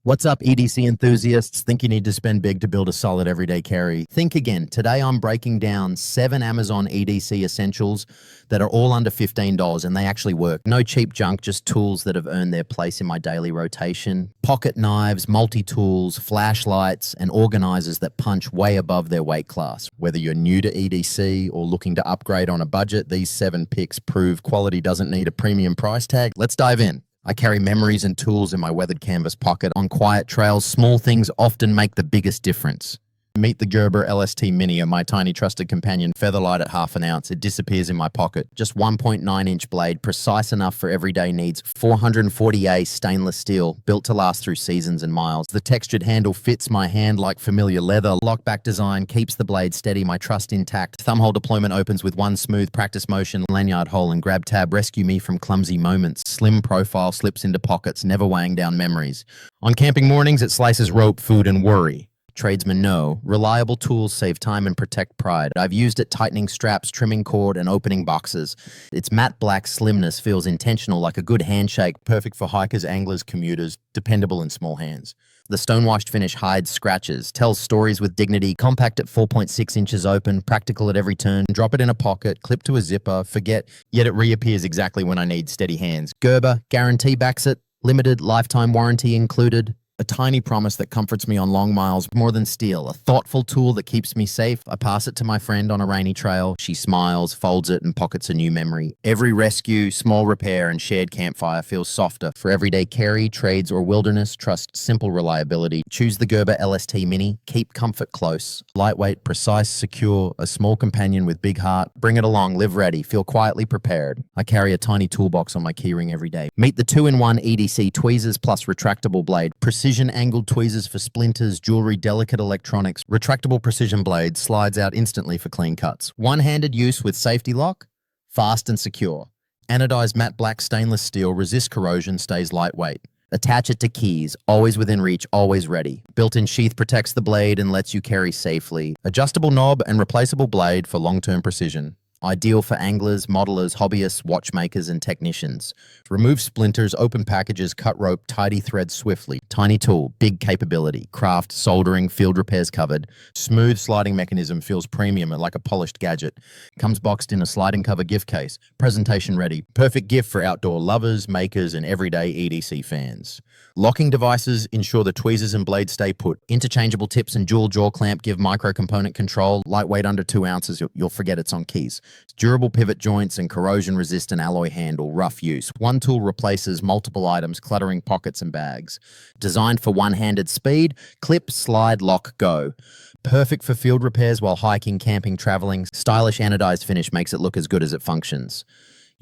What's up, EDC enthusiasts? Think you need to spend big to build a solid everyday carry? Think again. Today I'm breaking down 7 Amazon EDC essentials that are all under $15 and they actually work. No cheap junk, just tools that have earned their place in my daily rotation. Pocket knives, multi-tools, flashlights, and organizers that punch way above their weight class. Whether you're new to EDC or looking to upgrade on a budget, these 7 picks prove quality doesn't need a premium price tag. Let's dive in. I carry memories and tools in my weathered canvas pocket. On quiet trails, small things often make the biggest difference. Meet the Gerber LST Mini, my tiny trusted companion, featherlight at half an ounce. It disappears in my pocket. Just 1.9-inch blade, precise enough for everyday needs. 440A stainless steel, built to last through seasons and miles. The textured handle fits my hand like familiar leather. Lockback design keeps the blade steady, my trust intact. Thumbhole deployment opens with one smooth practice motion. Lanyard hole and grab tab rescue me from clumsy moments. Slim profile slips into pockets, never weighing down memories. On camping mornings, it slices rope, food, and worry. Tradesmen know, reliable tools save time and protect pride. I've used it tightening straps, trimming cord, and opening boxes. Its matte black slimness feels intentional, like a good handshake, perfect for hikers, anglers, commuters, dependable in small hands. The stone-washed finish hides scratches, tells stories with dignity, compact at 4.6 inches open, practical at every turn. Drop it in a pocket, clip to a zipper, forget, yet it reappears exactly when I need steady hands. Gerber, guarantee backs it, limited lifetime warranty included. A tiny promise that comforts me on long miles, more than steel. A thoughtful tool that keeps me safe. I pass it to my friend on a rainy trail. She smiles, folds it, and pockets a new memory. Every rescue, small repair, and shared campfire feels softer. For everyday carry, trades, or wilderness, trust simple reliability. Choose the Gerber LST Mini. Keep comfort close. Lightweight, precise, secure. A small companion with big heart. Bring it along, live ready, feel quietly prepared. I carry a tiny toolbox on my keyring every day. Meet the 2-in-1 EDC tweezers plus retractable blade. Precision angled tweezers for splinters, jewelry, delicate electronics. Retractable precision blade slides out instantly for clean cuts. One-handed use with safety lock, fast and secure. Anodized matte black stainless steel, resists corrosion, stays lightweight. Attach it to keys, always within reach, always ready. Built-in sheath protects the blade and lets you carry safely. Adjustable knob and replaceable blade for long-term precision. Ideal for anglers, modelers, hobbyists, watchmakers, and technicians. Remove splinters, open packages, cut rope, tidy threads swiftly. Tiny tool, big capability. Craft, soldering, field repairs covered. Smooth sliding mechanism, feels premium and like a polished gadget. Comes boxed in a sliding cover gift case. Presentation ready. Perfect gift for outdoor lovers, makers, and everyday EDC fans. Locking devices ensure the tweezers and blades stay put. Interchangeable tips and dual jaw clamp give micro component control. Lightweight under 2 ounces, you'll forget it's on keys. Durable pivot joints and corrosion-resistant alloy handle, rough use. One tool replaces multiple items, cluttering pockets and bags. Designed for one-handed speed, clip, slide, lock, go. Perfect for field repairs while hiking, camping, traveling. Stylish anodized finish makes it look as good as it functions.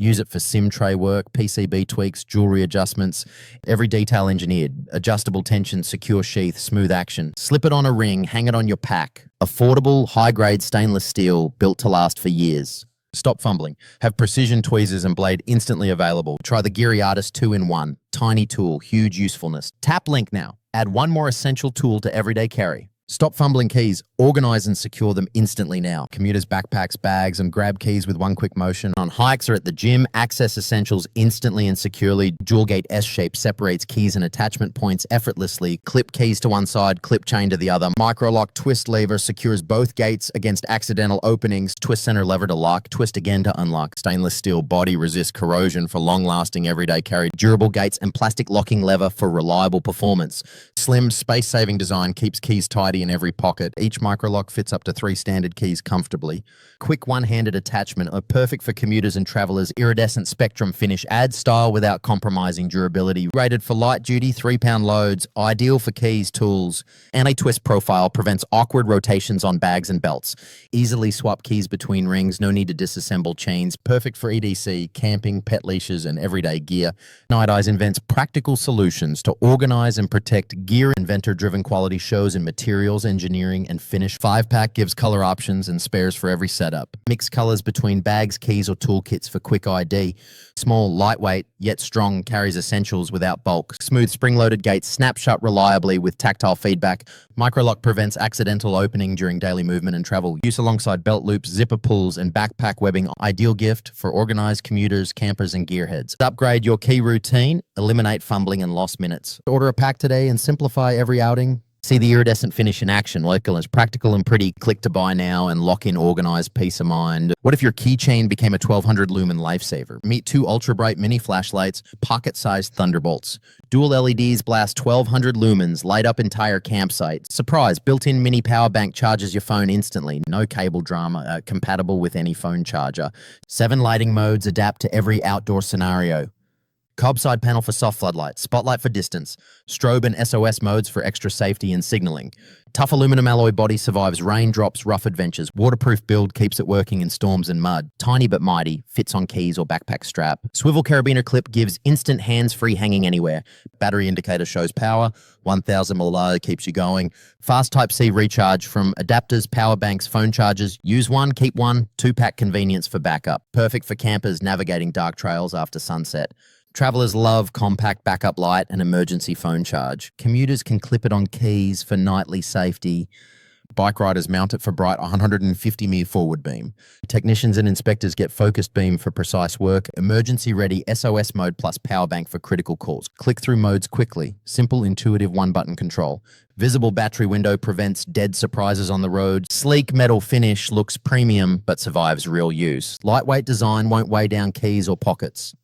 Use it for SIM tray work, PCB tweaks, jewelry adjustments, every detail engineered. Adjustable tension, secure sheath, smooth action. Slip it on a ring, hang it on your pack. Affordable, high-grade stainless steel, built to last for years. Stop fumbling. Have precision tweezers and blade instantly available. Try the Geary Artist 2-in-1. Tiny tool, huge usefulness. Tap link now. Add one more essential tool to everyday carry. Stop fumbling keys. Organize and secure them instantly now. Commuters, backpacks, bags, and grab keys with one quick motion. On hikes or at the gym, access essentials instantly and securely. Dual gate S-shape separates keys and attachment points effortlessly. Clip keys to one side, clip chain to the other. MicroLock twist lever secures both gates against accidental openings. Twist center lever to lock, twist again to unlock. Stainless steel body resists corrosion for long-lasting everyday carry. Durable gates and plastic locking lever for reliable performance. Slim, space-saving design keeps keys tidy in every pocket. Each MicroLock fits up to 3 standard keys comfortably. Quick one-handed attachment are perfect for commuters and travelers. Iridescent spectrum finish adds style without compromising durability. Rated for light duty, 3-pound loads. Ideal for keys, tools. Anti-twist profile prevents awkward rotations on bags and belts. Easily swap keys between rings. No need to disassemble chains. Perfect for EDC, camping, pet leashes, and everyday gear. Nite invents practical solutions to organize and protect gear. Inventor-driven quality shows in material materials, engineering, and finish. 5-pack gives color options and spares for every setup. Mix colors between bags, keys, or toolkits for quick ID. Small, lightweight, yet strong, carries essentials without bulk. Smooth spring-loaded gates snap shut reliably with tactile feedback. MicroLock prevents accidental opening during daily movement and travel. Use alongside belt loops, zipper pulls, and backpack webbing. Ideal gift for organized commuters, campers, and gearheads. Upgrade your key routine, eliminate fumbling and lost minutes. Order a pack today and simplify every outing. See the iridescent finish in action. Local is practical and pretty. Click to buy now and lock in organized peace of mind. What if your keychain became a 1200 lumen lifesaver? Meet 2 ultra bright mini flashlights, pocket-sized thunderbolts. Dual LEDs blast 1200 lumens, light up entire campsite. Surprise, built-in mini power bank charges your phone instantly. No cable drama, compatible with any phone charger. 7 lighting modes adapt to every outdoor scenario. Cob side panel for soft floodlights, spotlight for distance, strobe and SOS modes for extra safety and signaling. Tough aluminum alloy body survives raindrops, rough adventures. Waterproof build keeps it working in storms and mud. Tiny but mighty, fits on keys or backpack strap. Swivel carabiner clip gives instant hands-free hanging anywhere. Battery indicator shows power. 1000 mAh keeps you going. Fast Type-C recharge from adapters, power banks, phone chargers. Use one, keep one. 2-pack convenience for backup. Perfect for campers navigating dark trails after sunset. Travelers love compact backup light and emergency phone charge. Commuters can clip it on keys for nightly safety. Bike riders mount it for bright 150mm forward beam. Technicians and inspectors get focused beam for precise work. Emergency ready SOS mode plus power bank for critical calls. Click through modes quickly. Simple, intuitive one-button control. Visible battery window prevents dead surprises on the road. Sleek metal finish looks premium but survives real use. Lightweight design won't weigh down keys or pockets.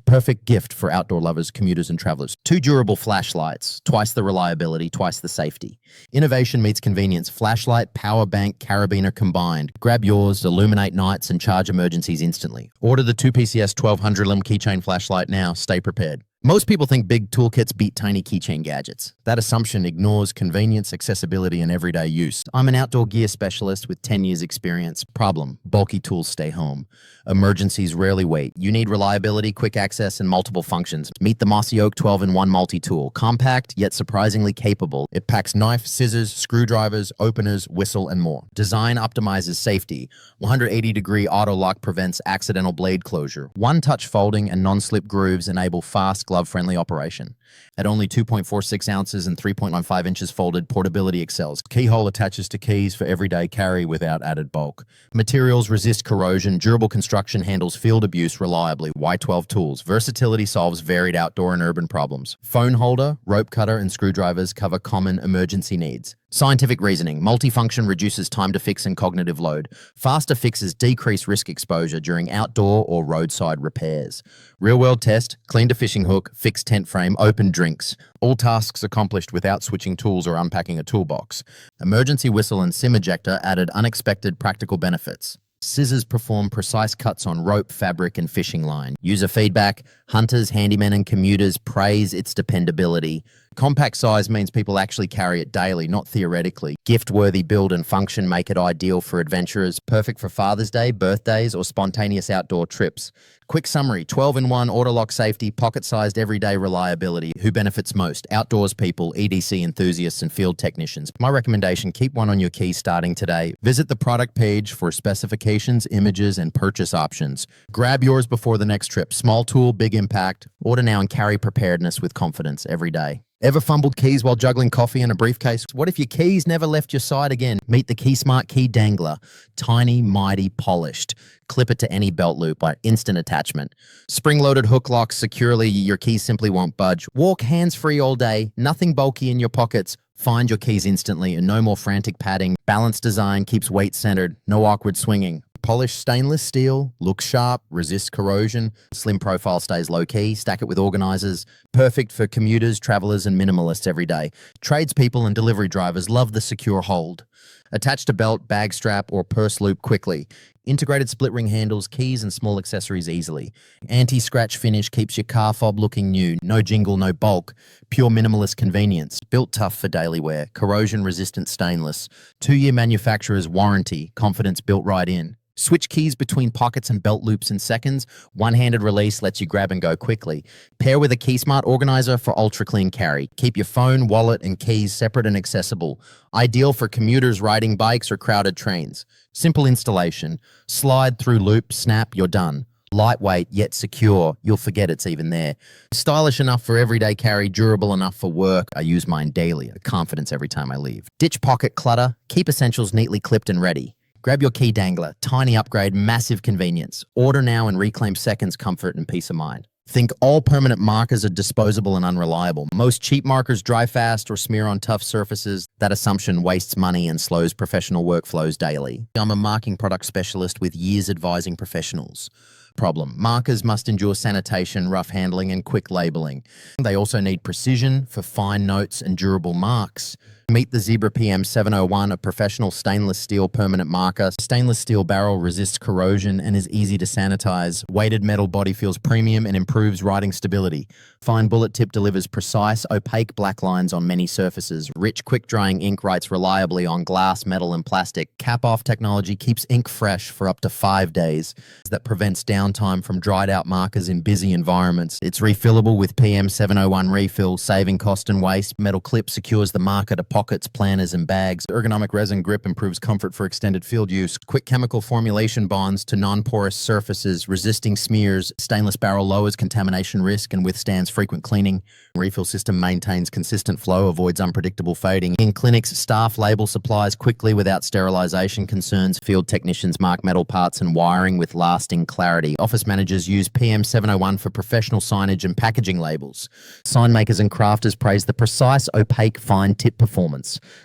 Perfect gift for outdoor lovers, commuters, and travelers. 2 durable flashlights, twice the reliability, twice the safety. Innovation meets convenience. Flashlight, power bank, carabiner combined. Grab yours, illuminate nights, and charge emergencies instantly. Order the 2PCS 1200 lumen keychain flashlight now. Stay prepared. Most people think big toolkits beat tiny keychain gadgets. That assumption ignores convenience, accessibility, and everyday use. I'm an outdoor gear specialist with 10 years experience. Problem: bulky tools stay home. Emergencies rarely wait. You need reliability, quick access, and multiple functions. Meet the Mossy Oak 12-in-1 multi-tool. Compact, yet surprisingly capable. It packs knife, scissors, screwdrivers, openers, whistle, and more. Design optimizes safety. 180-degree auto lock prevents accidental blade closure. One-touch folding and non-slip grooves enable fast, glove-friendly operation. At only 2.46 ounces and 3.15 inches folded, portability excels. Keyhole attaches to keys for everyday carry without added bulk. Materials resist corrosion. Durable construction handles field abuse reliably. Y12 tools. Versatility solves varied outdoor and urban problems. Phone holder, rope cutter, and screwdrivers cover common emergency needs. Scientific reasoning. Multifunction reduces time to fix and cognitive load. Faster fixes decrease risk exposure during outdoor or roadside repairs. Real-world test. Cleaned a fishing hook, fixed tent frame, opened drinks. All tasks accomplished without switching tools or unpacking a toolbox. Emergency whistle and SIM ejector added unexpected practical benefits. Scissors perform precise cuts on rope, fabric, and fishing line. User feedback. Hunters, handymen, and commuters praise its dependability. Compact size means people actually carry it daily, not theoretically. Gift-worthy build and function make it ideal for adventurers, perfect for Father's Day, birthdays, or spontaneous outdoor trips. Quick summary: 12-in-1, auto-lock safety, pocket-sized everyday reliability. Who benefits most? Outdoors people, EDC enthusiasts, and field technicians. My recommendation: keep one on your keys starting today. Visit the product page for specifications, images, and purchase options. Grab yours before the next trip. Small tool, big impact. Order now and carry preparedness with confidence every day. Ever fumbled keys while juggling coffee and a briefcase? What if your keys never left your side again? Meet the KeySmart Key Dangler. Tiny, mighty, polished. Clip it to any belt loop by instant attachment. Spring-loaded hook locks securely, your keys simply won't budge. Walk hands-free all day, nothing bulky in your pockets. Find your keys instantly and no more frantic padding. Balanced design keeps weight centered, no awkward swinging. Polished stainless steel, looks sharp, resists corrosion. Slim profile stays low-key. Stack it with organizers. Perfect for commuters, travelers, and minimalists every day. Tradespeople and delivery drivers love the secure hold. Attach to belt, bag strap, or purse loop quickly. Integrated split ring handles, keys, and small accessories easily. Anti-scratch finish keeps your car fob looking new. No jingle, no bulk. Pure minimalist convenience. Built tough for daily wear. Corrosion-resistant stainless. 2-year manufacturer's warranty. Confidence built right in. Switch keys between pockets and belt loops in seconds. One-handed release lets you grab and go quickly. Pair with a KeySmart organizer for ultra-clean carry. Keep your phone, wallet, and keys separate and accessible. Ideal for commuters riding bikes or crowded trains. Simple installation. Slide through loop, snap, you're done. Lightweight yet secure, you'll forget it's even there. Stylish enough for everyday carry, durable enough for work. I use mine daily, confidence every time I leave. Ditch pocket clutter, keep essentials neatly clipped and ready. Grab your key dangler, tiny upgrade, massive convenience. Order now and reclaim seconds, comfort, and peace of mind. Think all permanent markers are disposable and unreliable. Most cheap markers dry fast or smear on tough surfaces. That assumption wastes money and slows professional workflows daily. I'm a marking product specialist with years advising professionals. Problem: markers must endure sanitation, rough handling, and quick labeling. They also need precision for fine notes and durable marks. Meet the Zebra PM701, a professional stainless steel permanent marker. Stainless steel barrel resists corrosion and is easy to sanitize. Weighted metal body feels premium and improves writing stability. Fine bullet tip delivers precise, opaque black lines on many surfaces. Rich, quick-drying ink writes reliably on glass, metal, and plastic. Cap-off technology keeps ink fresh for up to 5 days. That prevents downtime from dried-out markers in busy environments. It's refillable with PM701 refill, saving cost and waste. Metal clip secures the marker to pockets, planners, and bags. Ergonomic resin grip improves comfort for extended field use. Quick chemical formulation bonds to non-porous surfaces, resisting smears. Stainless barrel lowers contamination risk and withstands frequent cleaning. Refill system maintains consistent flow, avoids unpredictable fading. In clinics, staff label supplies quickly without sterilization concerns. Field technicians mark metal parts and wiring with lasting clarity. Office managers use PM701 for professional signage and packaging labels. Sign makers and crafters praise the precise, opaque, fine tip performance.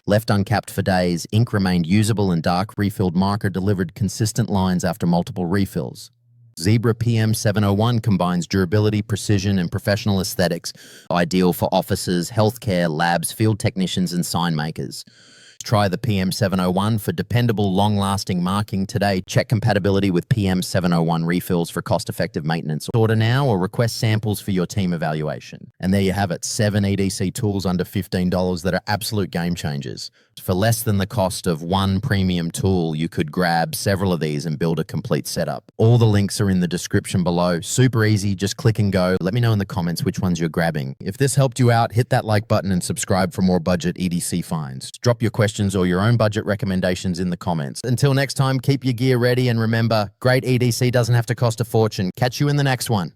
Left uncapped for days, ink remained usable and dark refilled marker delivered consistent lines after multiple refills. Zebra PM701 combines durability, precision, and professional aesthetics, ideal for offices, healthcare, labs, field technicians, and sign makers. Try the PM701 for dependable, long-lasting marking today. Check compatibility with PM701 refills for cost-effective maintenance. Order now or request samples for your team evaluation. And there you have it, 7 EDC tools under $15 that are absolute game changers. For less than the cost of one premium tool, you could grab several of these and build a complete setup. All the links are in the description below. Super easy, just click and go. Let me know in the comments which ones you're grabbing. If this helped you out, hit that like button and subscribe for more budget EDC finds. Drop your questions or your own budget recommendations in the comments. Until next time, keep your gear ready and remember, great EDC doesn't have to cost a fortune. Catch you in the next one.